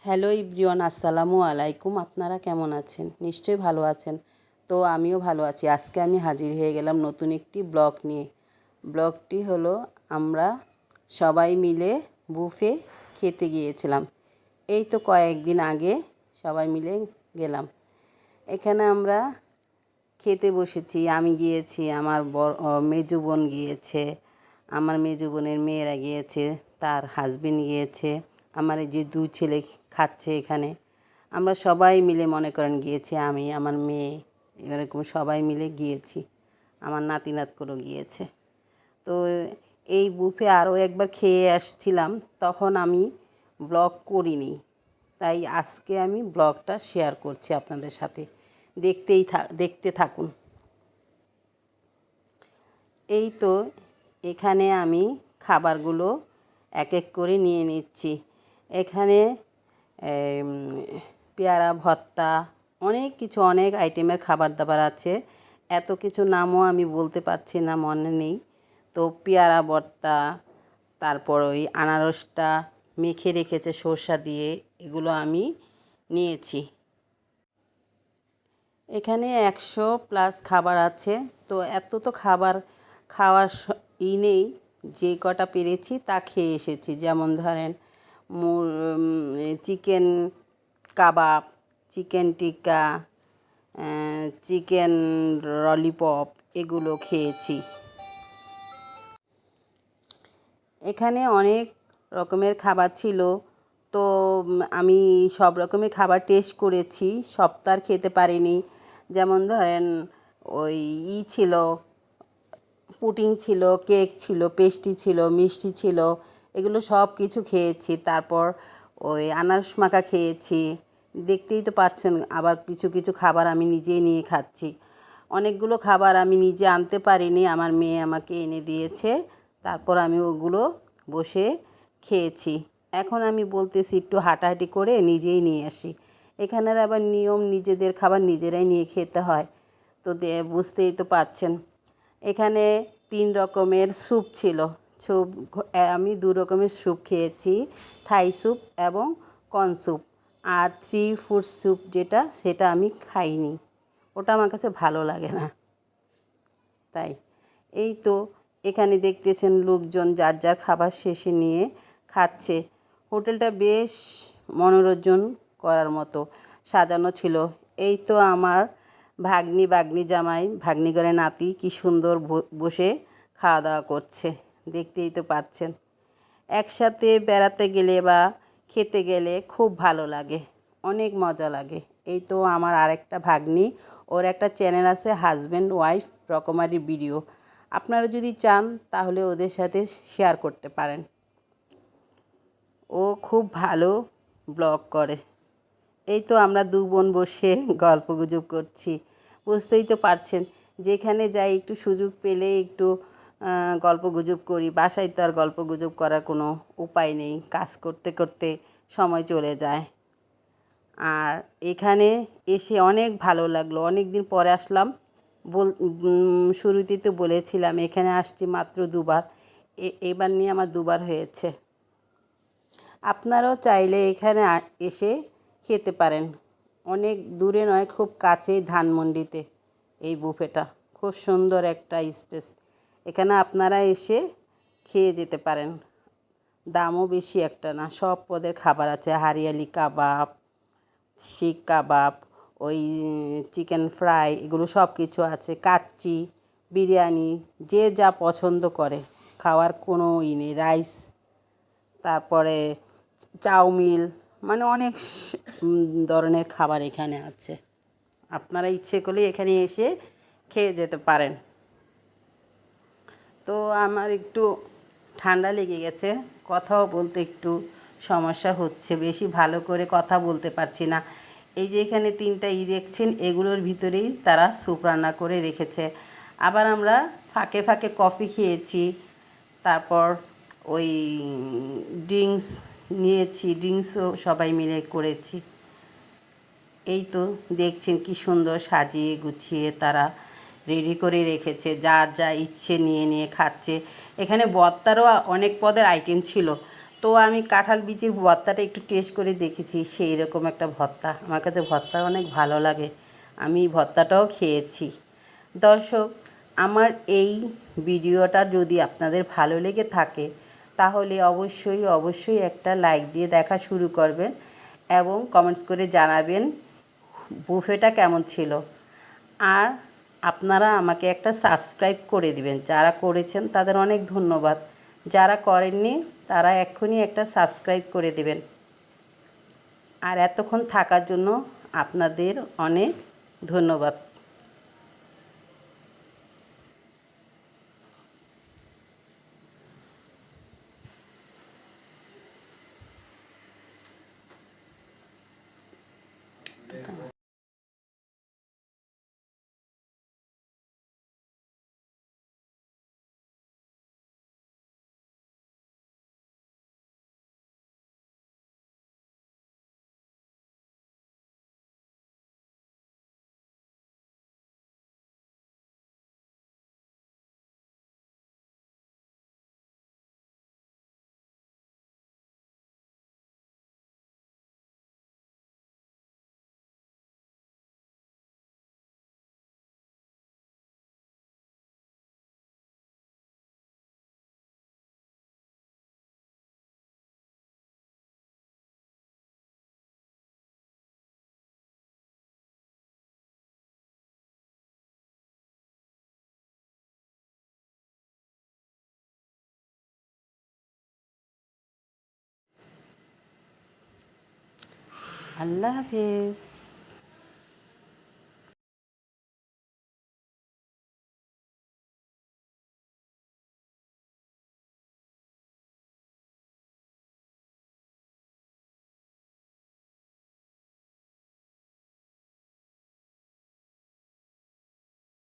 Hello everyone, আসসালামু আলাইকুম। আপনারা কেমন আছেন? নিশ্চয়ই ভালো আছেন। তো আমিও ভালো আছি। আজকে আমি হাজির হয়ে গেলাম নতুন একটি ব্লগ নিয়ে। ব্লগটি হলো আমরা সবাই মিলে বুফে খেতে গিয়েছিলাম। এই তো কয়েকদিন আগে সবাই মিলে গেলাম। এখানে আমরা খেতে বসেছি। আমি গিয়েছি, আমার মেজো বোন গিয়েছে, আমার মেজো বোনের মেয়েরা গিয়েছে, তার হাজবেন্ড গিয়েছে, আমার এই যে 2 ছেলে খাচ্ছে এখানে। আমরা সবাই মিলে মনে করেন গিয়েছি, আমি আমার মেয়ে এরকম সবাই মিলে গিয়েছি। আমার নাতি নাতকুরো গিয়েছে। তো এই বুফে আরও একবার খেয়ে আসছিলাম, তখন আমি ব্লগ করিনি। তাই আজকে আমি ব্লগটা শেয়ার করছি আপনাদের সাথে। দেখতে থাকুন। এই তো এখানে আমি খাবারগুলো এক এক করে নিয়ে নিচ্ছি। এখানে পেয়ারা ভর্তা, অনেক কিছু, অনেক আইটেমের খাবার দাবার আছে। এত কিছু নামও আমি বলতে পারছি না, মনে নেই। তো পেয়ারা ভর্তা, তারপর ওই আনারসটা মেখে রেখেছে সরষা দিয়ে, এগুলো আমি নিয়েছি। এখানে 100+ খাবার আছে। তো এত তো খাবার খাওয়ার নেই, যে কটা পেরেছি তা খেয়ে এসেছি। যেমন ধরেন চিকেন কাবাব, চিকেন টিক্কা, চিকেন ললিপপ, এগুলো খেয়েছি। এখানে অনেক রকমের খাবার ছিল। তো আমি সব রকমের খাবার টেস্ট করেছি, সব তো আর খেতে পারিনি। যেমন ধরেন ওই ছিল, পুডিং ছিল, কেক ছিল, পেস্ট্রি ছিল, মিষ্টি ছিল, এগুলো সব কিছু খেয়েছি। তারপর ওই আনারস মাখা খেয়েছি। দেখতেই তো পাচ্ছেন, আবার কিছু কিছু খাবার আমি নিজেই নিয়ে খাচ্ছি। অনেকগুলো খাবার আমি নিজে আনতে পারিনি, আমার মেয়ে আমাকে এনে দিয়েছে। তারপর আমি ওগুলো বসে খেয়েছি। এখন আমি বলতেছি একটু হাঁটাহাঁটি করে নিজেই নিয়ে আসি। এখানের আবার নিয়ম, নিজেদের খাবার নিজেরাই নিয়ে খেতে হয়। তো বুঝতেই তো পাচ্ছেন। এখানে 3 রকমের স্যুপ ছিল। স্যুপ আমি 2 রকমের স্যুপ খেয়েছি, থাই স্যুপ এবং কর্ন স্যুপ। আর 3 ফুড স্যুপ যেটা, সেটা আমি খাইনি, ওটা আমার কাছে ভালো লাগে না। তাই এই তো এখানে দেখতেছেন লোকজন যার যার খাবার শেষে নিয়ে খাচ্ছে। হোটেলটা বেশ মনোরঞ্জন করার মতো সাজানো ছিল। এই তো আমার বাগনি জামাই, ভাগ্নি করে নাতি কি সুন্দর বসে খাওয়া দাওয়া করছে, দেখতেই তো পাচ্ছেন। একসাথে বেড়াতে গেলে বা খেতে গেলে খুব ভালো লাগে, অনেক মজা লাগে। এই তো আমার আরেকটা ভাগ্নি, ওর একটা চ্যানেল আছে হাজব্যান্ড ওয়াইফ রকমারি ভিডিও। আপনারা যদি চান তাহলে ওদের সাথে শেয়ার করতে পারেন। ও খুব ভালো ব্লগ করে। এই তো আমরা 2 বোন বসে গল্পগুজব করছি। বুঝতেই তো পারছেন, যেখানে যাই একটু সুযোগ পেলে একটু গল্পগুজব করি। বাসায় তো আর গল্পগুজব করার কোনো উপায় নেই, কাজ করতে করতে সময় চলে যায়। আর এখানে এসে অনেক ভালো লাগলো, অনেক দিন পরে আসলাম। শুরুতেই তো বলেছিলাম এখানে আসছি মাত্র 2 বার, এবার নিয়ে আমার 2 বার হয়েছে। আপনারাও চাইলে এখানে এসে খেতে পারেন। অনেক দূরে নয়, খুব কাছেই, ধানমন্ডিতে এই বুফেটা। খুব সুন্দর একটা স্পেস, এখানে আপনারা এসে খেয়ে যেতে পারেন। দামও বেশি একটা না, সব পদের খাবার আছে। হারিয়ালি কাবাব, শিক কাবাব, ওই চিকেন ফ্রাই, এগুলো সব কিছু আছে। কাচ্চি, বিরিয়ানি, যে যা পছন্দ করে খাওয়ার কোনো নেই। রাইস, তারপরে চাউমিন, মানে অনেক ধরনের খাবার এখানে আছে। আপনারা ইচ্ছে করলে এখানে এসে খেয়ে যেতে পারেন। তো আমার একটু ঠান্ডা লেগে গেছে, কথাও বলতে একটু সমস্যা হচ্ছে, বেশি ভালো করে কথা বলতে পারছি না। এই যে এখানে 3টা দেখছেন, এগুলোর ভিতরেই তারা স্যুপ রান্না করে রেখেছে। আবার আমরা ফাঁকে ফাঁকে কফি খেয়েছি। তারপর ওই ড্রিঙ্কস নিয়েছি, ড্রিঙ্কসও সবাই মিলে করেছি। এই তো দেখছেন কি সুন্দর সাজিয়ে গুছিয়ে তারা রেডি করে রেখেছে, যার যা ইচ্ছে নিয়ে নিয়ে খাচ্ছে। এখানে ভর্তারও অনেক পদের আইটেম ছিল। তো আমি কাঁঠাল বিচির ভর্তাটা একটু টেস্ট করে দেখেছি, সেই রকম একটা ভর্তা। আমার কাছে ভর্তা অনেক ভালো লাগে, আমি ভর্তাটাও খেয়েছি। দর্শক, আমার এই ভিডিওটা যদি আপনাদের ভালো লেগে থাকে তাহলে অবশ্যই অবশ্যই একটা লাইক দিয়ে দেখা শুরু করবেন এবং কমেন্টস করে জানাবেন বুফেটা কেমন ছিল। আর আপনারা আমাকে একটা সাবস্ক্রাইব করে দিবেন, যারা করেছেন তাদের অনেক ধন্যবাদ, যারা করেননি তারা এক্ষুনি একটা সাবস্ক্রাইব করে দেবেন। আর এতক্ষণ থাকার জন্য আপনাদের অনেক ধন্যবাদ। আল্লাহ হাফেজ।